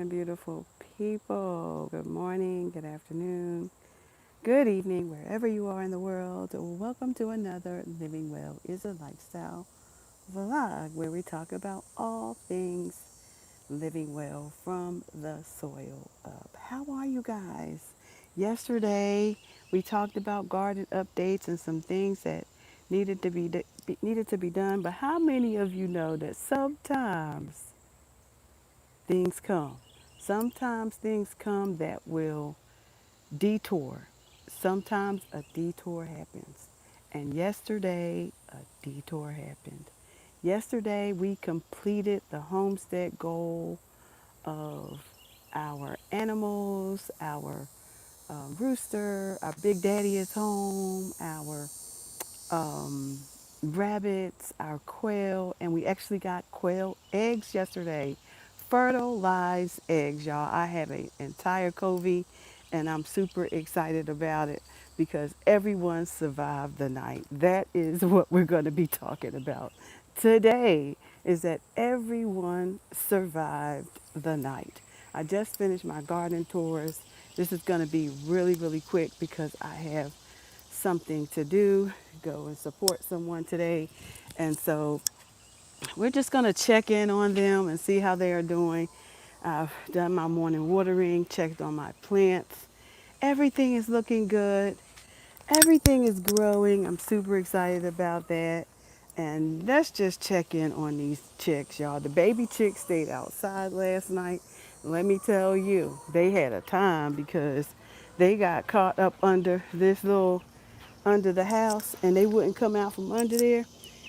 morning, beautiful people. Good morning, good afternoon, good evening, wherever you are in the world. Welcome to another Living Well is a Lifestyle vlog where we talk about all things living well from the soil up. How are you guys? Yesterday, we talked about garden updates and some things that needed to be done. But how many of you know that sometimes things come. Sometimes things come that will detour. Sometimes a detour happens. And yesterday, a detour happened. Yesterday, we completed the homestead goal of our animals, our rooster, our big daddy is home, our um, rabbits, our quail, and we actually got quail eggs yesterday. Fertilized eggs, y'all. I have an entire covey, and I'm super excited about it because everyone survived the night. That is what we're going to be talking about today, is that everyone survived the night. I just finished my garden tours. This is going to be really, really quick because I have something to do, go and support someone today. And so we're just going to check in on them and see how they are doing. I've done my morning watering, checked on my plants. Everything is looking good. Everything is growing. I'm super excited about that. And let's just check in on these chicks, y'all. The baby chicks stayed outside last night. Let me tell you, they had a time because they got caught up under this little under the house and they wouldn't come out from under there.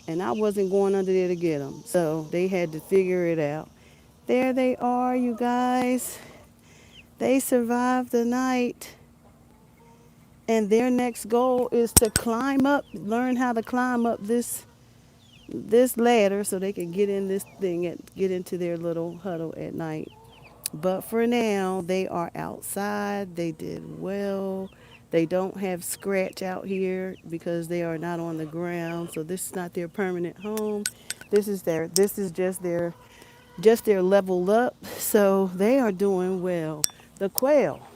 And I wasn't going under there to get them. So they had to figure it out. There they are, you guys. They survived the night. And their next goal is to climb up, learn how to climb up this ladder so they can get in this thing and get into their little huddle at night. But for now, they are outside. They did well. They don't have scratch out here because they are not on the ground. So this is not their permanent home. This is just their level up. So they are doing well. The quail.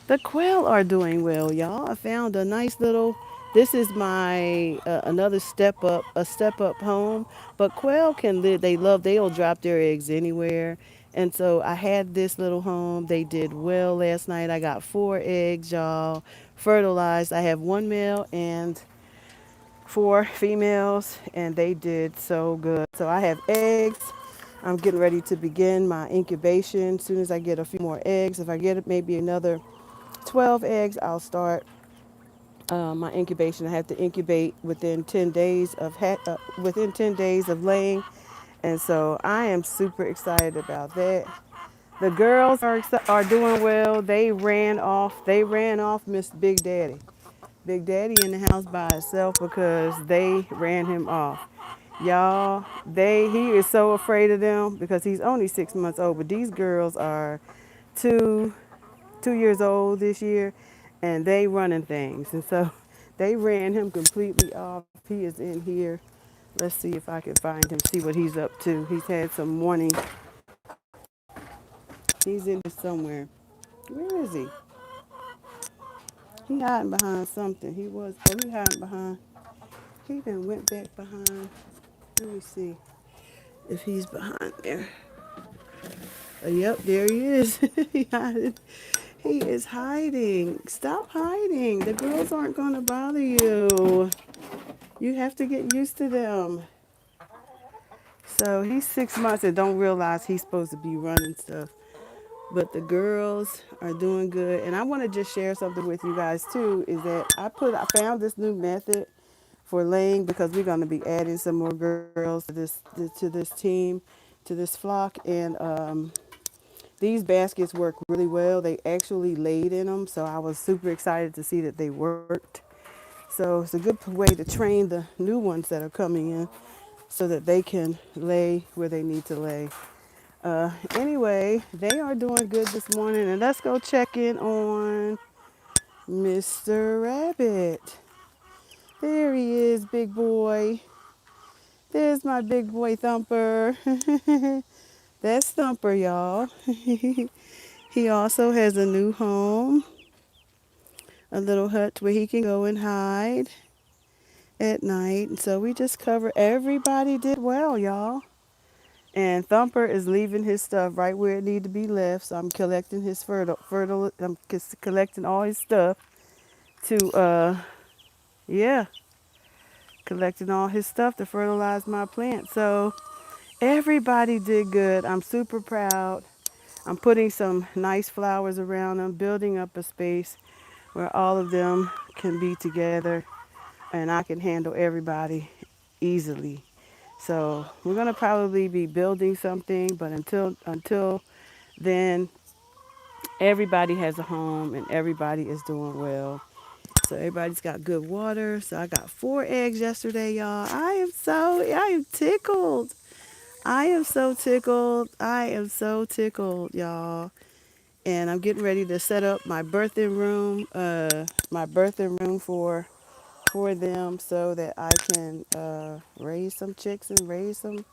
The quail are doing well, y'all. I found a nice little. This is my another a step up home. But quail can live. They'll drop their eggs anywhere. And so I had this little home. They did well last night. I got 4 eggs, y'all, fertilized. I have 1 male and 4 females, and they did so good. So I have eggs. I'm getting ready to begin my incubation. As soon as I get a few more eggs, if I get maybe another 12 eggs, I'll start my incubation. I have to incubate within 10 days of laying, and so I am super excited about that. The girls are doing well. They ran off. They ran off Miss Big Daddy. Big Daddy in the house by himself because they ran him off. Y'all, he is so afraid of them because he's only 6 months old. But these girls are two 2 years old this year, and they running things. And so they ran him completely off. He is in here. Let's see if I can find him, see what he's up to. He's had some morning. He's in here somewhere. Where is he? He hiding behind something. He hiding behind. He then went back behind. Let me see if he's behind there. Yep, there he is. he hiding. He is hiding. Stop hiding. The girls aren't going to bother you. You have to get used to them. So he's 6 months and don't realize he's supposed to be running stuff. But the girls are doing good. And I want to just share something with you guys too, is that I found this new method for laying because we're going to be adding some more girls to this team, to this flock. And these baskets work really well. They actually laid in them. So I was super excited to see that they worked. So it's a good way to train the new ones that are coming in so that they can lay where they need to lay. Anyway, they are doing good this morning, and let's go check in on Mr. Rabbit. There he is, big boy. There's my big boy Thumper. That's Thumper, y'all. He also has a new home, a little hut where he can go and hide at night. So we just cover. Everybody did well, y'all. And Thumper is leaving his stuff right where it need to be left. So I'm collecting his fertile. I'm collecting all his stuff to yeah, collecting all his stuff to fertilize my plant. So everybody did good. I'm super proud. I'm putting some nice flowers around them, building up a space where all of them can be together and I can handle everybody easily. So we're gonna probably be building something, but until then, everybody has a home and everybody is doing well. So everybody's got good water. So I got 4 eggs yesterday, y'all. I am tickled. I am so tickled. I am so tickled, y'all. And I'm getting ready to set up my birthing room for them so that I can raise some chicks and raise some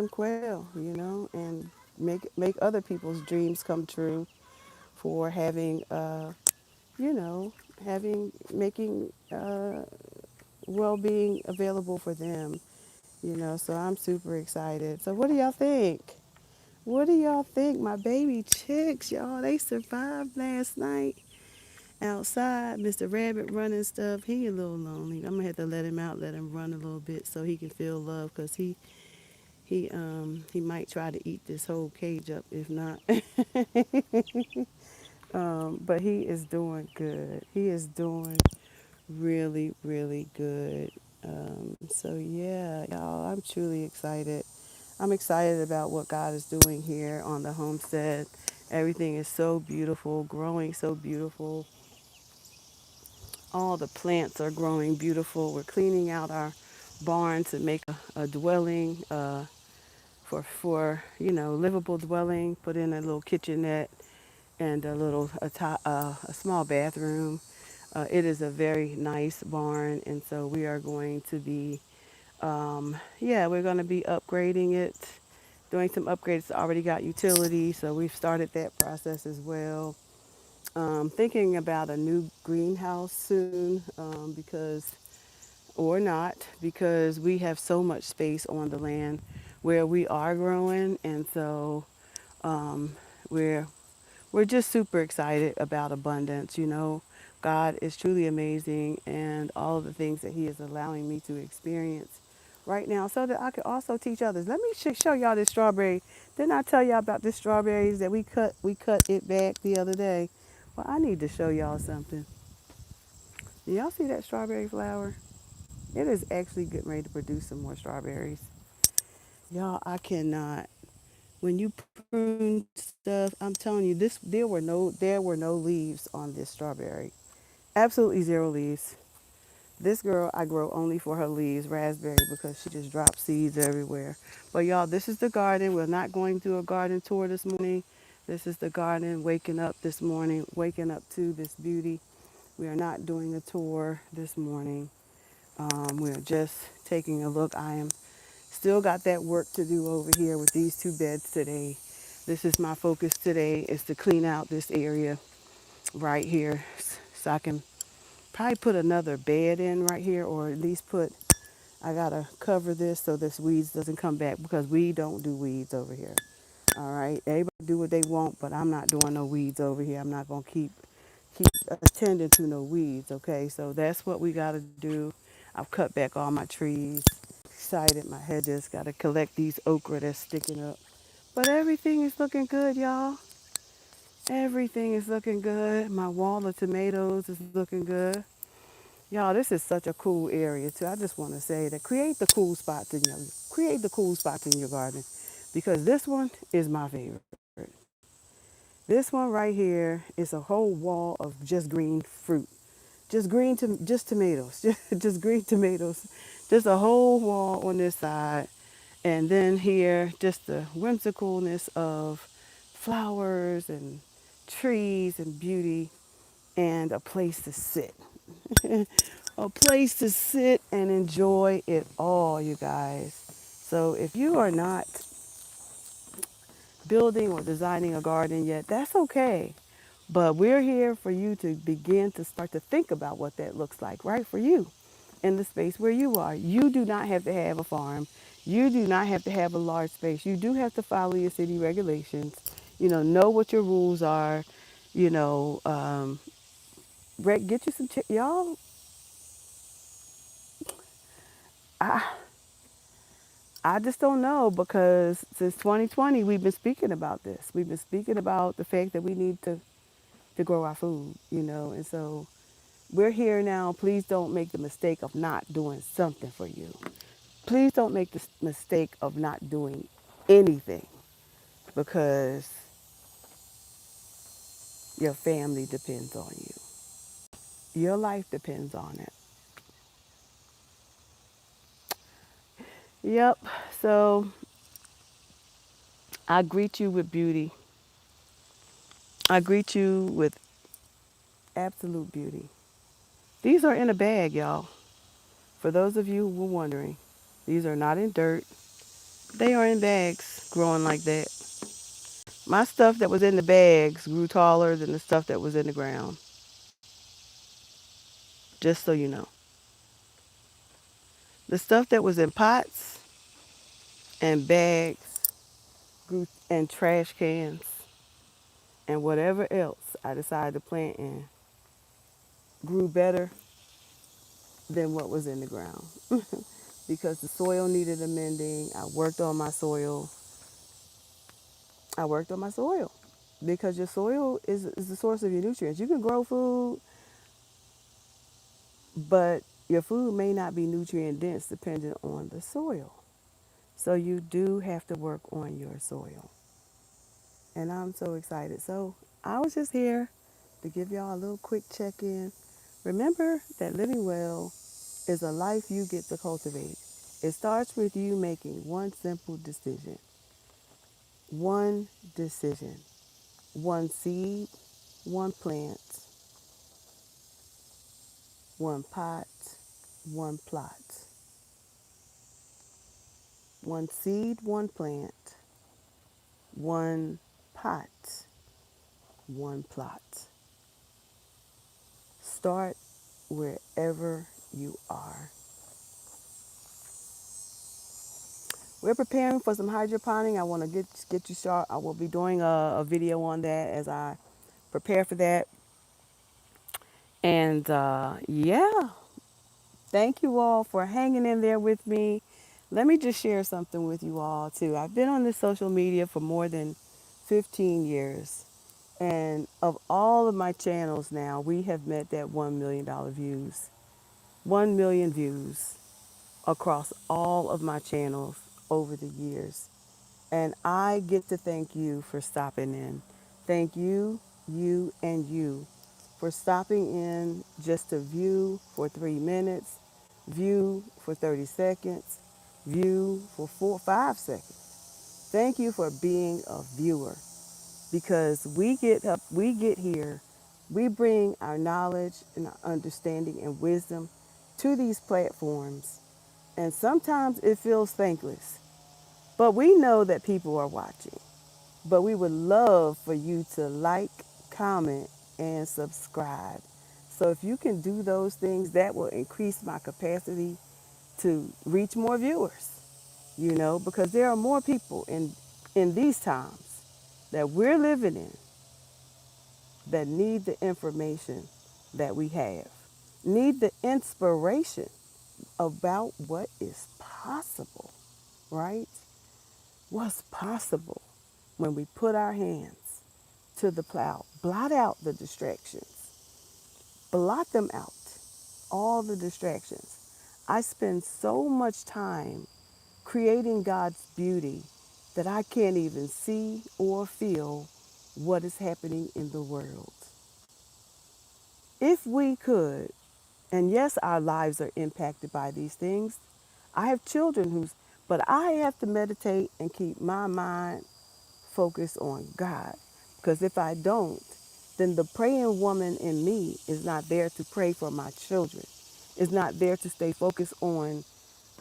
quail, and make other people's dreams come true for having you know having making well-being available for them. So I'm super excited. So what do y'all think? What do y'all think? My baby chicks, y'all, they survived last night outside. Mr. Rabbit running stuff. He a little lonely. I'm gonna have to let him out, let him run a little bit so he can feel love, cause he might try to eat this whole cage up if not. But he is doing good. He is doing really, really good. So yeah, y'all, I'm truly excited. I'm excited about what God is doing here on the homestead. Everything is so beautiful, growing so beautiful. All the plants are growing beautiful. We're cleaning out our barn to make a dwelling for livable dwelling. Put in a little kitchenette and a small bathroom. It is a very nice barn, and so we are going to be we're going to be upgrading it, doing some upgrades. It's already got utilities, so we've started that process as well. Thinking about a new greenhouse soon, or not, because we have so much space on the land where we are growing, and so um, we're we're just super excited about abundance. God is truly amazing, and all of the things that He is allowing me to experience right now, so that I can also teach others. Let me show y'all this strawberry. Didn't I tell y'all about this strawberries that we cut? We cut it back the other day. Well, I need to show y'all something. Do y'all see that strawberry flower? It is actually getting ready to produce some more strawberries. Y'all, I cannot. When you prune stuff, I'm telling you, this there were no leaves on this strawberry. Absolutely zero leaves. This girl I grow only for her leaves, raspberry, because she just drops seeds everywhere. But y'all, this is the garden. We're not going through a garden tour this morning. This is the garden, waking up this morning, waking up to this beauty. We are not doing a tour this morning. We're just taking a look. I am still got that work to do over here with these 2 beds today. This is my focus today, is to clean out this area right here, so I can probably put another bed in right here, or at least I gotta cover this so this weeds doesn't come back, because we don't do weeds over here. All right, everybody do what they want, but I'm not doing no weeds over here. I'm not gonna keep attending to no weeds. Okay, so that's what we gotta do. I've cut back all my trees, excited my hedges. Gotta collect these okra that's sticking up. But everything is looking good, y'all. Everything is looking good. My wall of tomatoes is looking good. Y'all, this is such a cool area too. I just want to say that create the cool spots in your garden, because this one is my favorite. This one right here is a whole wall of just green fruit, just tomatoes, just green tomatoes, just a whole wall on this side, and then here just the whimsicalness of flowers and trees and beauty, and a place to sit. A place to sit and enjoy it all, you guys. So if you are not building or designing a garden yet, that's okay. But we're here for you to begin to start to think about what that looks like, right? For you in the space where you are. You do not have to have a farm. You do not have to have a large space. You do have to follow your city regulations. Know what your rules are. You know, get you some, y'all. I, I just don't know because since 2020, we've been speaking about this. We've been speaking about the fact that we need to grow our food, and so we're here now. Please don't make the mistake of not doing something for you. Please don't make the mistake of not doing anything because your family depends on you. Your life depends on it. Yep. So I greet you with beauty. I greet you with absolute beauty. These are in a bag, y'all. For those of you who were wondering, these are not in dirt. They are in bags growing like that. My stuff that was in the bags grew taller than the stuff that was in the ground. Just so you know. The stuff that was in pots and bags grew and trash cans and whatever else I decided to plant in grew better than what was in the ground. Because the soil needed amending. I worked on my soil. I worked on my soil. Because your soil is the source of your nutrients. You can grow food, but your food may not be nutrient dense depending on the soil. So you do have to work on your soil. And I'm so excited. So I was just here to give y'all a little quick check in. Remember that living well is a life you get to cultivate. It starts with you making one simple decision. One decision. One seed, one plant, one pot, one plot. One seed, one plant, one pot, one plot. Start wherever you are. We're preparing for some hydroponic. I want to get you started. I will be doing a video on that as I prepare for that. And yeah, thank you all for hanging in there with me. Let me just share something with you all too. I've been on this social media for more than 15 years. And of all of my channels now, we have met that $1 million views. 1 million views across all of my channels over the years. And I get to thank you for stopping in. Thank you, you, and you for stopping in just to view for 3 minutes, view for 30 seconds, view for 5 seconds. Thank you for being a viewer because we get here, we bring our knowledge and our understanding and wisdom to these platforms, and sometimes it feels thankless, but we know that people are watching. But we would love for you to like, comment, and subscribe. So if you can do those things, that will increase my capacity to reach more viewers, because there are more people in these times that we're living in that need the information that we have, need the inspiration about what is possible, right? What's possible when we put our hands to the plow, blot out the distractions, blot them out, all the distractions. I spend so much time creating God's beauty that I can't even see or feel what is happening in the world. If we could, and yes, our lives are impacted by these things. I have children but I have to meditate and keep my mind focused on God. Because if I don't, then the praying woman in me is not there to pray for my children. Is not there to stay focused on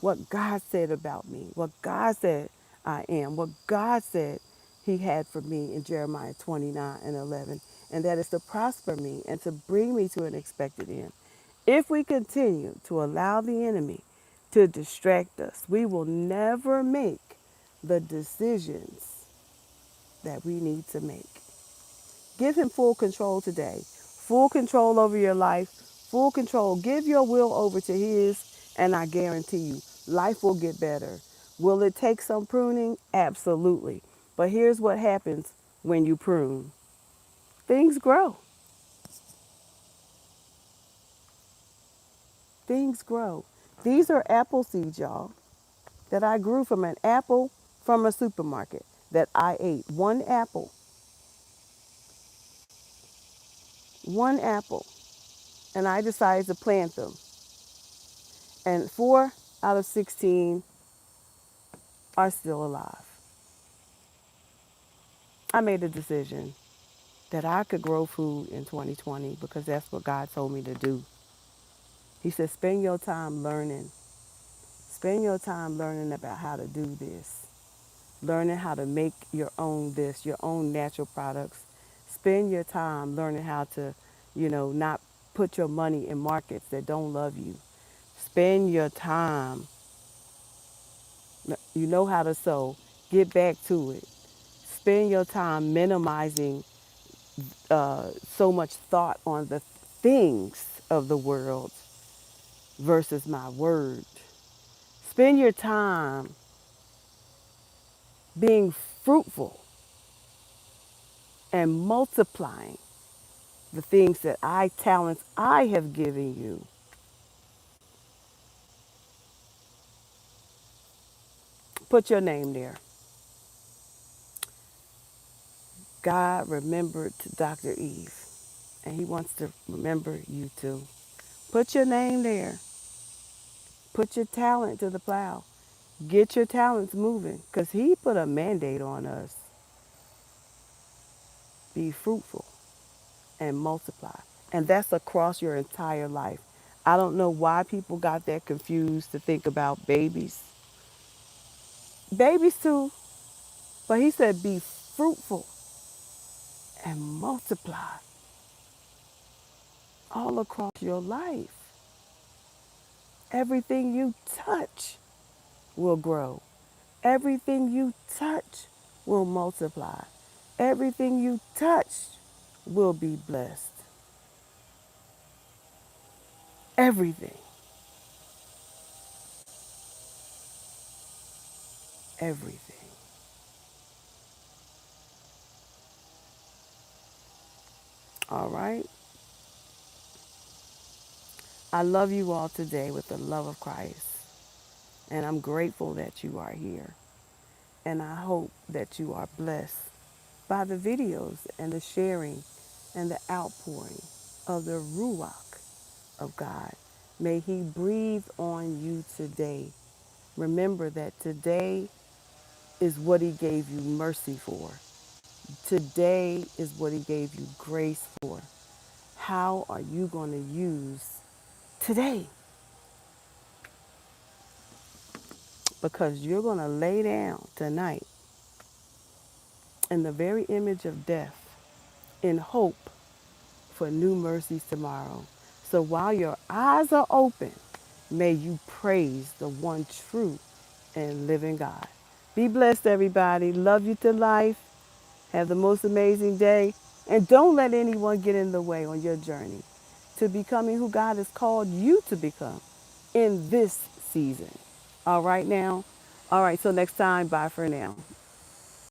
what God said about me, what God said I am, what God said he had for me in Jeremiah 29:11, and that is to prosper me and to bring me to an expected end. If we continue to allow the enemy to distract us, we will never make the decisions that we need to make. Give him full control today. Full control over your life. Full control. Give your will over to his, and I guarantee you, life will get better. Will it take some pruning? Absolutely. But here's what happens when you prune. Things grow. Things grow. These are apple seeds, y'all, that I grew from an apple from a supermarket that I ate. One apple. One apple. And I decided to plant them. And 4 out of 16 are still alive. I made a decision that I could grow food in 2020 because that's what God told me to do. He said, spend your time learning. Spend your time learning about how to do this. Learning how to make your own this, your own natural products. Spend your time learning how to, not put your money in markets that don't love you. Spend your time, you know how to sow, get back to it. Spend your time minimizing so much thought on the things of the world versus my word. Spend your time being fruitful and multiplying the things that talents I have given you. Put your name there. God remembered Dr. Eve, and he wants to remember you too. Put your name there. Put your talent to the plow. Get your talents moving because he put a mandate on us. Be fruitful and multiply. And that's across your entire life. I don't know why people got that confused to think about babies. Babies too, but he said be fruitful and multiply all across your life. Everything you touch will grow. Everything you touch will multiply. Everything you touch will be blessed. Everything. Everything. All right? I love you all today with the love of Christ. And I'm grateful that you are here. And I hope that you are blessed by the videos and the sharing and the outpouring of the Ruach of God. May he breathe on you today. Remember that today is what he gave you mercy for. Today is what he gave you grace for. How are you going to use today? Because you're going to lay down tonight in the very image of death in hope for new mercies tomorrow. So while your eyes are open, may you praise the one true and living God. Be blessed, everybody. Love you to life. Have the most amazing day. And don't let anyone get in the way on your journey to becoming who God has called you to become in this season. All right now? All right, so next time, bye for now.